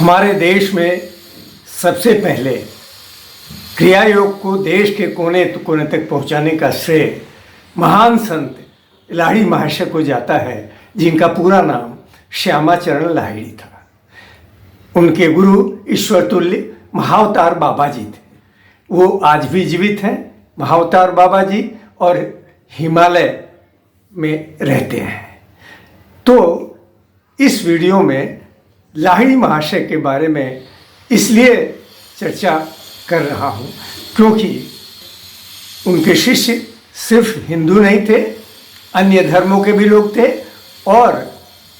हमारे देश में सबसे पहले क्रिया योग को देश के कोने कोने तक पहुंचाने का श्रेय महान संत लाहिड़ी महाशय को जाता है, जिनका पूरा नाम श्यामाचरण लाहिड़ी था। उनके गुरु ईश्वर तुल्य महाअवतार बाबा जी थे। वो आज भी जीवित हैं, महाअवतार बाबा जी, और हिमालय में रहते हैं। तो इस वीडियो में लाहिड़ी महाशय के बारे में इसलिए चर्चा कर रहा हूँ क्योंकि उनके शिष्य सिर्फ हिंदू नहीं थे, अन्य धर्मों के भी लोग थे, और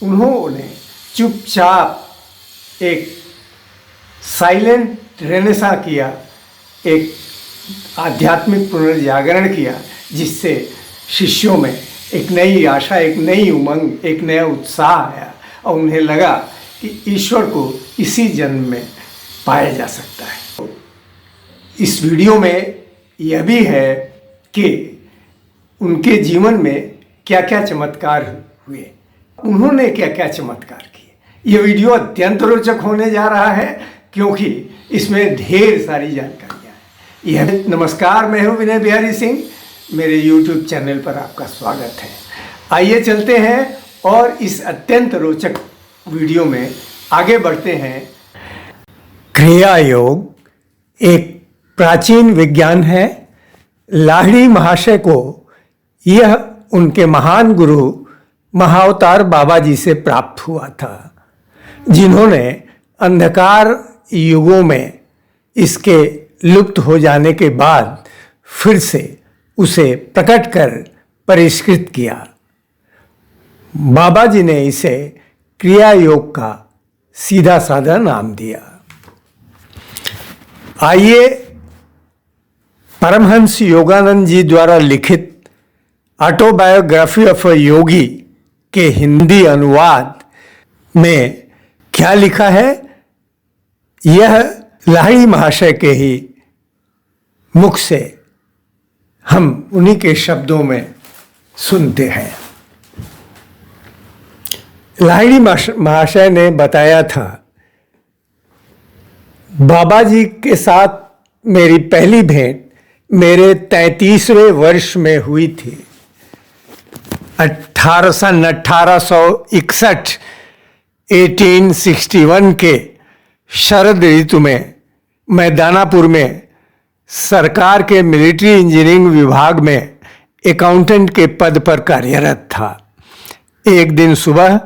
उन्होंने चुपचाप एक साइलेंट रेनेसां किया, एक आध्यात्मिक पुनर्जागरण किया, जिससे शिष्यों में एक नई आशा, एक नई उमंग, एक नया उत्साह आया और उन्हें लगा कि ईश्वर को इसी जन्म में पाया जा सकता है। इस वीडियो में यह भी है कि उनके जीवन में क्या क्या चमत्कार हुए, उन्होंने क्या क्या चमत्कार किए। यह वीडियो अत्यंत रोचक होने जा रहा है क्योंकि इसमें ढेर सारी जानकारियाँ हैं। यह नमस्कार, मैं हूँ विनय बिहारी सिंह, मेरे YouTube चैनल पर आपका स्वागत है। आइए चलते हैं और इस अत्यंत रोचक वीडियो में आगे बढ़ते हैं। क्रिया योग एक प्राचीन विज्ञान है। लाहिड़ी महाशय को यह उनके महान गुरु महाअवतार बाबा जी से प्राप्त हुआ था, जिन्होंने अंधकार युगों में इसके लुप्त हो जाने के बाद फिर से उसे प्रकट कर परिष्कृत किया। बाबा जी ने इसे क्रिया योग का सीधा साधा नाम दिया। आइए परमहंस योगानंद जी द्वारा लिखित ऑटोबायोग्राफी ऑफ अ योगी के हिंदी अनुवाद में क्या लिखा है, यह लाहिड़ी महाशय के ही मुख से हम उन्हीं के शब्दों में सुनते हैं। लाहिड़ी महाशय ने बताया था, बाबा जी के साथ मेरी पहली भेंट मेरे 33वें वर्ष में हुई थी। 1861 के शरद ऋतु में मैं दानापुर में सरकार के मिलिट्री इंजीनियरिंग विभाग में अकाउंटेंट के पद पर कार्यरत था। एक दिन सुबह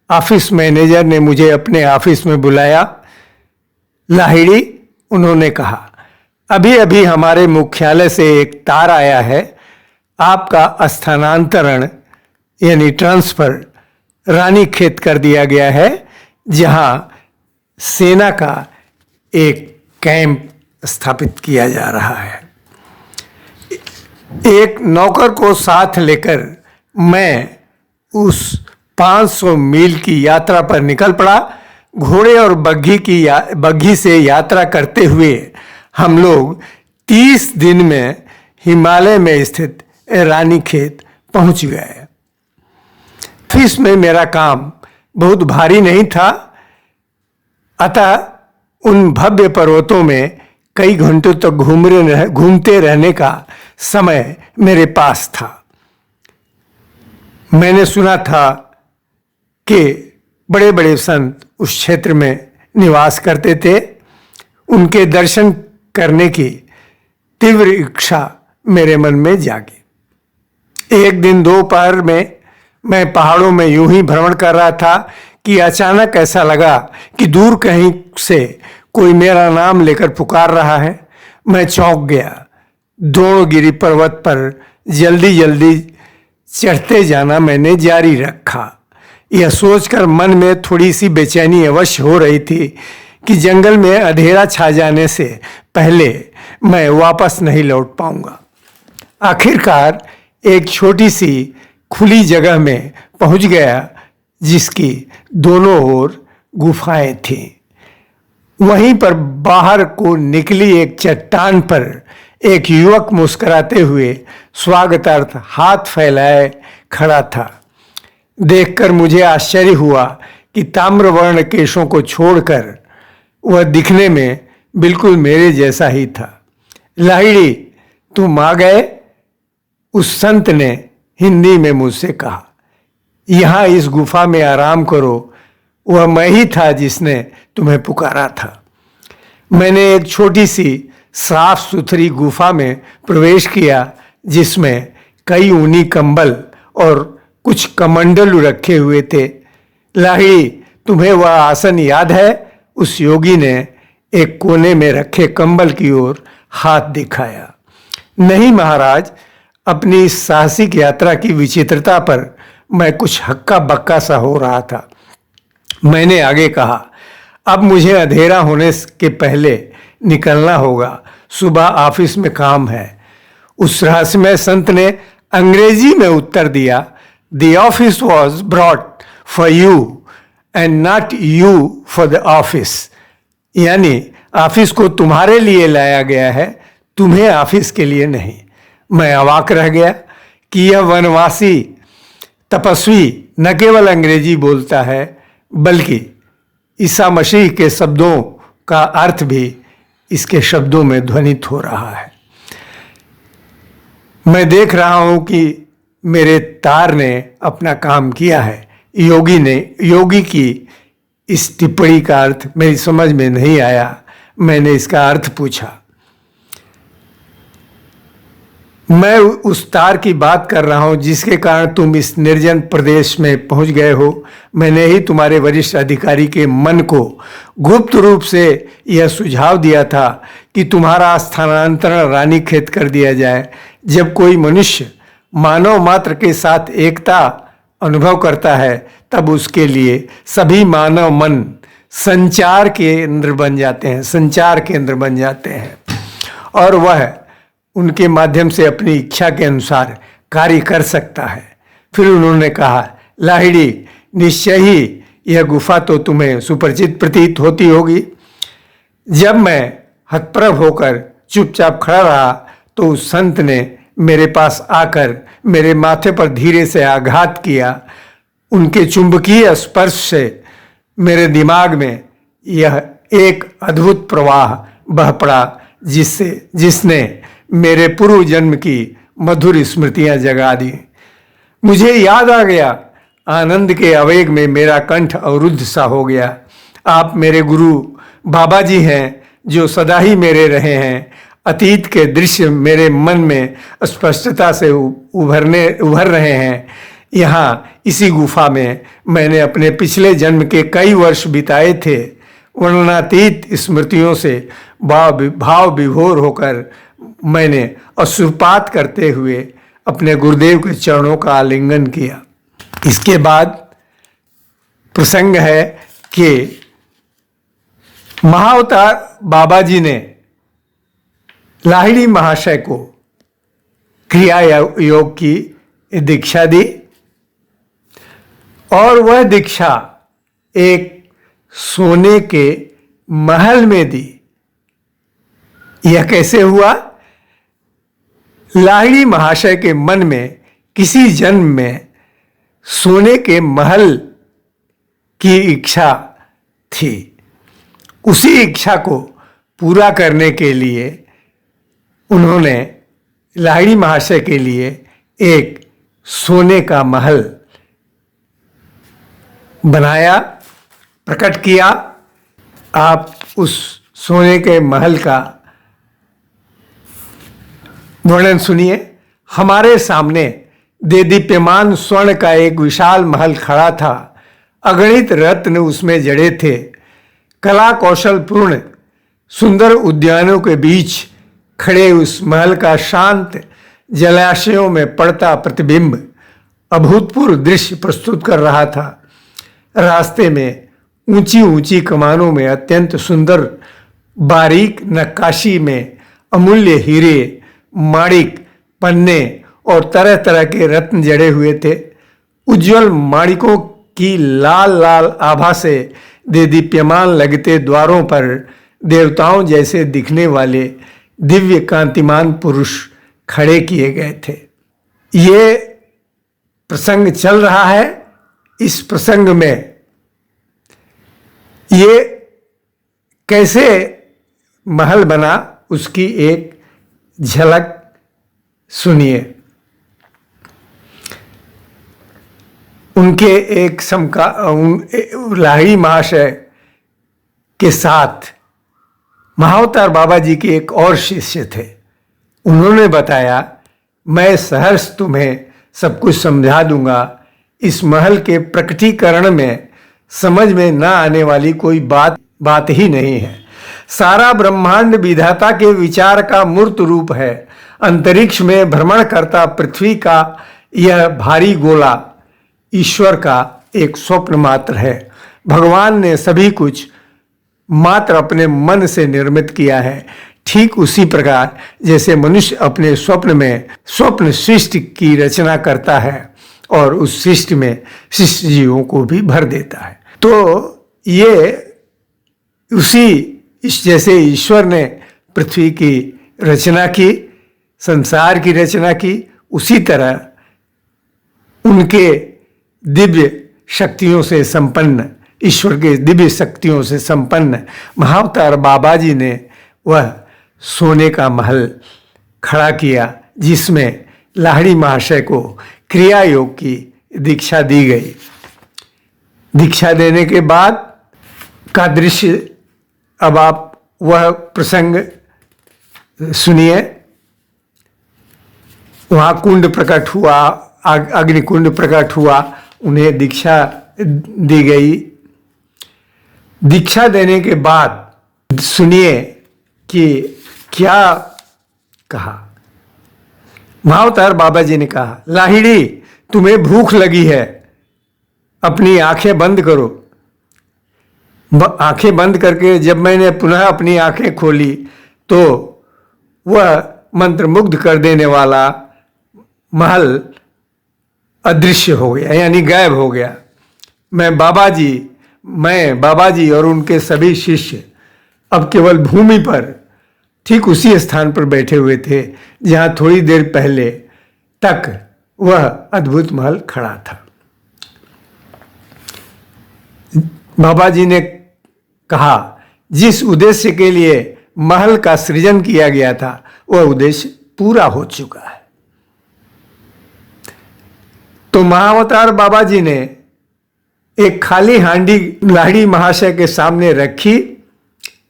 ऑफिस मैनेजर ने मुझे अपने ऑफिस में बुलाया। लाहिड़ी, उन्होंने कहा, अभी अभी हमारे मुख्यालय से एक तार आया है, आपका स्थानांतरण यानी ट्रांसफर रानीखेत कर दिया गया है, जहां सेना का एक कैंप स्थापित किया जा रहा है। एक नौकर को साथ लेकर मैं उस 500 मील की यात्रा पर निकल पड़ा। घोड़े और बग्घी से यात्रा करते हुए हम लोग 30 दिन में हिमालय में स्थित रानीखेत पहुंच गए। ऑफिस में मेरा काम बहुत भारी नहीं था, अतः उन भव्य पर्वतों में कई घंटों तक घूमते रहने का समय मेरे पास था। मैंने सुना था कि बड़े बड़े संत उस क्षेत्र में निवास करते थे। उनके दर्शन करने की तीव्र इच्छा मेरे मन में जागी। एक दिन दोपहर में मैं पहाड़ों में यूं ही भ्रमण कर रहा था कि अचानक ऐसा लगा कि दूर कहीं से कोई मेरा नाम लेकर पुकार रहा है। मैं चौंक गया। द्रोणगिरी पर्वत पर जल्दी जल्दी चढ़ते जाना मैंने जारी रखा। यह सोचकर मन में थोड़ी सी बेचैनी अवश्य हो रही थी कि जंगल में अंधेरा छा जाने से पहले मैं वापस नहीं लौट पाऊंगा। आखिरकार एक छोटी सी खुली जगह में पहुंच गया, जिसकी दोनों ओर गुफाएं थीं। वहीं पर बाहर को निकली एक चट्टान पर एक युवक मुस्कुराते हुए स्वागतार्थ हाथ फैलाए खड़ा था। देखकर मुझे आश्चर्य हुआ कि ताम्रवर्ण केशों को छोड़कर वह दिखने में बिल्कुल मेरे जैसा ही था। लाहिड़ी, तुम आ गए, उस संत ने हिंदी में मुझसे कहा। यहाँ इस गुफा में आराम करो, वह मैं ही था जिसने तुम्हें पुकारा था। मैंने एक छोटी सी साफ सुथरी गुफा में प्रवेश किया जिसमें कई ऊनी कंबल और कुछ कमंडलू रखे हुए थे। लाहिड़ी, तुम्हें वह आसन याद है? उस योगी ने एक कोने में रखे कंबल की ओर हाथ दिखाया। नहीं महाराज, अपनी इस साहसिक यात्रा की विचित्रता पर मैं कुछ हक्का बक्का सा हो रहा था। मैंने आगे कहा, अब मुझे अंधेरा होने के पहले निकलना होगा, सुबह ऑफिस में काम है। उस रहस्यमय संत ने अंग्रेजी में उत्तर दिया, the office was brought for you and not you for the office. यानी ऑफिस को तुम्हारे लिए लाया गया है, तुम्हें ऑफिस के लिए नहीं। मैं अवाक रह गया कि यह वनवासी तपस्वी न केवल अंग्रेजी बोलता है बल्कि ईसा मसीह के शब्दों का अर्थ भी इसके शब्दों में ध्वनित हो रहा है। मैं देख रहा हूं कि मेरे तार ने अपना काम किया है। योगी की इस टिप्पणी का अर्थ मेरी समझ में नहीं आया। मैंने इसका अर्थ पूछा। मैं उस तार की बात कर रहा हूं जिसके कारण तुम इस निर्जन प्रदेश में पहुंच गए हो। मैंने ही तुम्हारे वरिष्ठ अधिकारी के मन को गुप्त रूप से यह सुझाव दिया था कि तुम्हारा स्थानांतरण रानीखेत कर दिया जाए। जब कोई मनुष्य मानव मात्र के साथ एकता अनुभव करता है तब उसके लिए सभी मानव मन संचार केंद्र बन जाते हैं और वह उनके माध्यम से अपनी इच्छा के अनुसार कार्य कर सकता है। फिर उन्होंने कहा, लाहिड़ी, निश्चय ही यह गुफा तो तुम्हें सुपरिचित प्रतीत होती होगी। जब मैं हतप्रभ होकर चुपचाप खड़ा रहा तो उस संत ने मेरे पास आकर मेरे माथे पर धीरे से आघात किया। उनके चुंबकीय स्पर्श से मेरे दिमाग में यह एक अद्भुत प्रवाह बह पड़ा जिसने मेरे पूर्व जन्म की मधुर स्मृतियां जगा दी। मुझे याद आ गया, आनंद के आवेग में मेरा कंठ अवरुद्ध सा हो गया। आप मेरे गुरु बाबा जी हैं जो सदा ही मेरे रहे हैं। अतीत के दृश्य मेरे मन में स्पष्टता से उभर रहे हैं। यहाँ इसी गुफा में मैंने अपने पिछले जन्म के कई वर्ष बिताए थे। वर्णनातीत स्मृतियों से भाव विभोर होकर मैंने अश्रुपात करते हुए अपने गुरुदेव के चरणों का आलिंगन किया। इसके बाद प्रसंग है कि महाअवतार बाबा जी ने लाहिड़ी महाशय को क्रिया योग की दीक्षा दी और वह दीक्षा एक सोने के महल में दी। यह कैसे हुआ? लाहिड़ी महाशय के मन में किसी जन्म में सोने के महल की इच्छा थी। उसी इच्छा को पूरा करने के लिए उन्होंने लाहिड़ी महाशय के लिए एक सोने का महल बनाया, प्रकट किया। आप उस सोने के महल का वर्णन सुनिए। हमारे सामने देदीप्यमान स्वर्ण का एक विशाल महल खड़ा था। अगणित रत्न उसमें जड़े थे। कला कौशल पूर्ण सुंदर उद्यानों के बीच खड़े उस महल का शांत जलाशयों में पड़ता प्रतिबिंब अभूतपूर्व दृश्य प्रस्तुत कर रहा था। रास्ते में ऊंची ऊंची कमानों में अत्यंत सुंदर बारीक नक्काशी में अमूल्य हीरे, माणिक, पन्ने और तरह तरह के रत्न जड़े हुए थे। उज्जवल माणिकों की लाल लाल आभा से देदीप्यमान लगते द्वारों पर देवताओं जैसे दिखने वाले दिव्य कांतिमान पुरुष खड़े किए गए थे। ये प्रसंग चल रहा है। इस प्रसंग में ये कैसे महल बना उसकी एक झलक सुनिए। उनके एक लाहिड़ी महाशय के साथ महाअवतार बाबा जी के एक और शिष्य थे। उन्होंने बताया, मैं सहर्ष तुम्हें सब कुछ समझा दूंगा। इस महल के प्रकटीकरण में समझ में ना आने वाली कोई बात ही नहीं है। सारा ब्रह्मांड विधाता के विचार का मूर्त रूप है। अंतरिक्ष में भ्रमण करता पृथ्वी का यह भारी गोला ईश्वर का एक स्वप्न मात्र है। भगवान ने सभी कुछ मात्र अपने मन से निर्मित किया है। ठीक उसी प्रकार जैसे मनुष्य अपने स्वप्न में स्वप्न सृष्टि की रचना करता है और उस सृष्टि में शिष्य जीवों को भी भर देता है। तो ये जैसे ईश्वर ने पृथ्वी की रचना की, संसार की रचना की, उसी तरह उनके दिव्य शक्तियों से संपन्न, ईश्वर के दिव्य शक्तियों से संपन्न महाअवतार बाबा जी ने वह सोने का महल खड़ा किया, जिसमें लाहिड़ी महाशय को क्रिया योग की दीक्षा दी गई। दीक्षा देने के बाद का दृश्य अब आप वह प्रसंग सुनिए। वहाँ कुंड प्रकट हुआ, अग्निकुंड प्रकट हुआ, उन्हें दीक्षा दी गई। दीक्षा देने के बाद सुनिए कि क्या कहा। महाअवतार बाबा जी ने कहा, लाहिड़ी तुम्हें भूख लगी है, अपनी आंखें बंद करो। आंखें बंद करके जब मैंने पुनः अपनी आंखें खोली तो वह मंत्रमुग्ध कर देने वाला महल अदृश्य हो गया, यानी गायब हो गया। मैं बाबा जी और उनके सभी शिष्य अब केवल भूमि पर ठीक उसी स्थान पर बैठे हुए थे जहां थोड़ी देर पहले तक वह अद्भुत महल खड़ा था। बाबा जी ने कहा, जिस उद्देश्य के लिए महल का सृजन किया गया था वह उद्देश्य पूरा हो चुका है। तो महाअवतार बाबा जी ने एक खाली हांडी लाहिड़ी महाशय के सामने रखी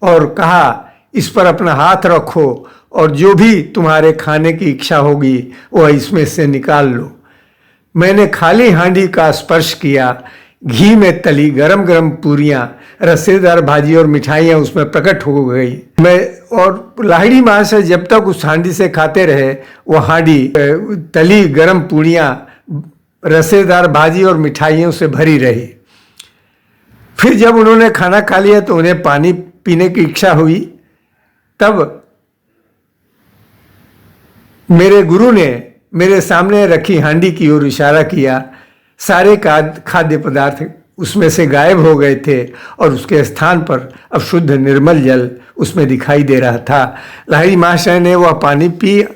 और कहा, इस पर अपना हाथ रखो और जो भी तुम्हारे खाने की इच्छा होगी वह इसमें से निकाल लो। मैंने खाली हांडी का स्पर्श किया। घी में तली गरम गरम पूरियां, रसेदार भाजी और मिठाइयां उसमें प्रकट हो गई। और लाहिड़ी महाशय जब तक उस हांडी से खाते रहे, वह हांडी तली गरम पूरियां, रसेदार भाजी और मिठाइयों से भरी रही। फिर जब उन्होंने खाना खा लिया तो उन्हें पानी पीने की इच्छा हुई। तब मेरे गुरु ने मेरे सामने रखी हांडी की ओर इशारा किया। सारे खाद्य पदार्थ उसमें से गायब हो गए थे और उसके स्थान पर अब शुद्ध निर्मल जल उसमें दिखाई दे रहा था। लाहिड़ी महाशय ने वह पानी पिया।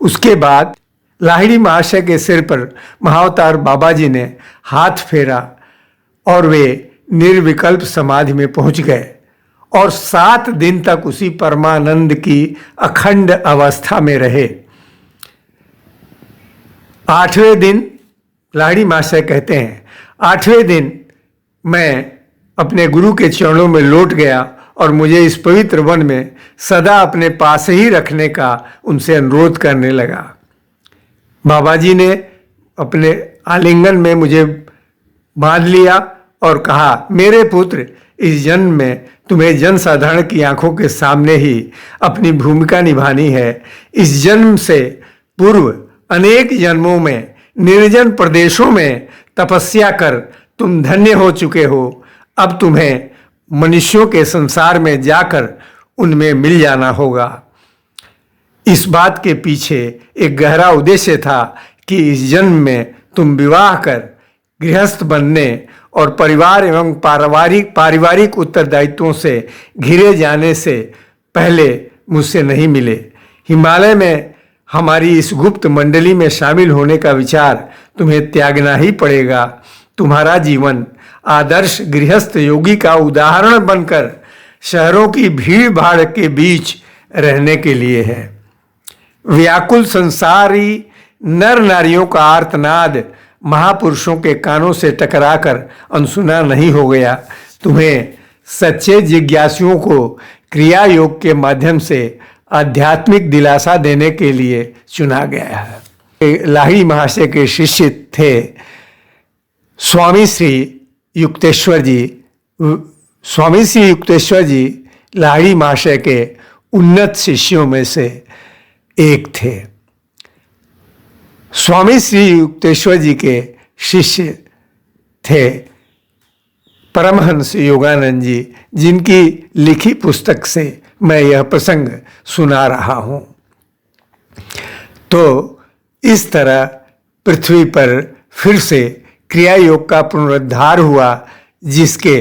उसके बाद लाहिड़ी महाशय के सिर पर महाअवतार बाबा जी ने हाथ फेरा और वे निर्विकल्प समाधि में पहुंच गए और 7 दिन तक उसी परमानंद की अखंड अवस्था में रहे। 8वें दिन लाहिड़ी महाशय कहते हैं, 8वें दिन मैं अपने गुरु के चरणों में लौट गया और मुझे इस पवित्र वन में सदा अपने पास ही रखने का उनसे अनुरोध करने लगा। बाबा जी ने अपने आलिंगन में मुझे बांध लिया और कहा, मेरे पुत्र, इस जन्म में तुम्हें जनसाधारण की आंखों के सामने ही अपनी भूमिका निभानी है। इस जन्म से पूर्व अनेक जन्मों में निर्जन प्रदेशों में तपस्या कर तुम धन्य हो चुके हो। अब तुम्हें मनुष्यों के संसार में जाकर उनमें मिल जाना होगा। इस बात के पीछे एक गहरा उद्देश्य था कि इस जन्म में तुम विवाह कर गृहस्थ बनने और परिवार एवं पारिवारिक उत्तरदायित्वों से घिरे जाने से पहले मुझसे नहीं मिले। हिमालय में हमारी इस गुप्त मंडली में शामिल होने का विचार तुम्हें त्यागना ही पड़ेगा। तुम्हारा जीवन आदर्श गृहस्थ योगी का उदाहरण बनकर शहरों की भीड़ भाड़ के बीच रहने के लिए है। व्याकुल संसारी नर नारियों का आर्तनाद महापुरुषों के कानों से टकराकर अनसुना नहीं हो गया। तुम्हें सच्चे जिज्ञासुओं को क्रिया योग के माध्यम से आध्यात्मिक दिलासा देने के लिए चुना गया है। लाहिड़ी महाशय के शिष्य थे स्वामी श्री युक्तेश्वर जी। स्वामी श्री युक्तेश्वर जी लाहिड़ी महाशय के उन्नत शिष्यों में से एक थे। स्वामी श्री युक्तेश्वर जी के शिष्य थे परमहंस योगानंद जी, जिनकी लिखी पुस्तक से मैं यह प्रसंग सुना रहा हूँ। तो इस तरह पृथ्वी पर फिर से क्रिया योग का पुनरुद्धार हुआ, जिसके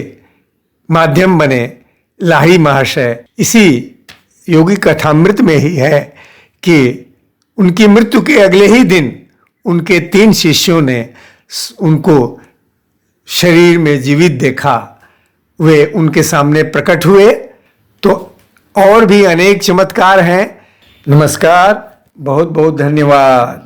माध्यम बने लाहिड़ी महाशय। इसी योगी कथामृत में ही है कि उनकी मृत्यु के अगले ही दिन उनके 3 शिष्यों ने उनको शरीर में जीवित देखा। वे उनके सामने प्रकट हुए। तो और भी अनेक चमत्कार हैं। नमस्कार, बहुत बहुत धन्यवाद।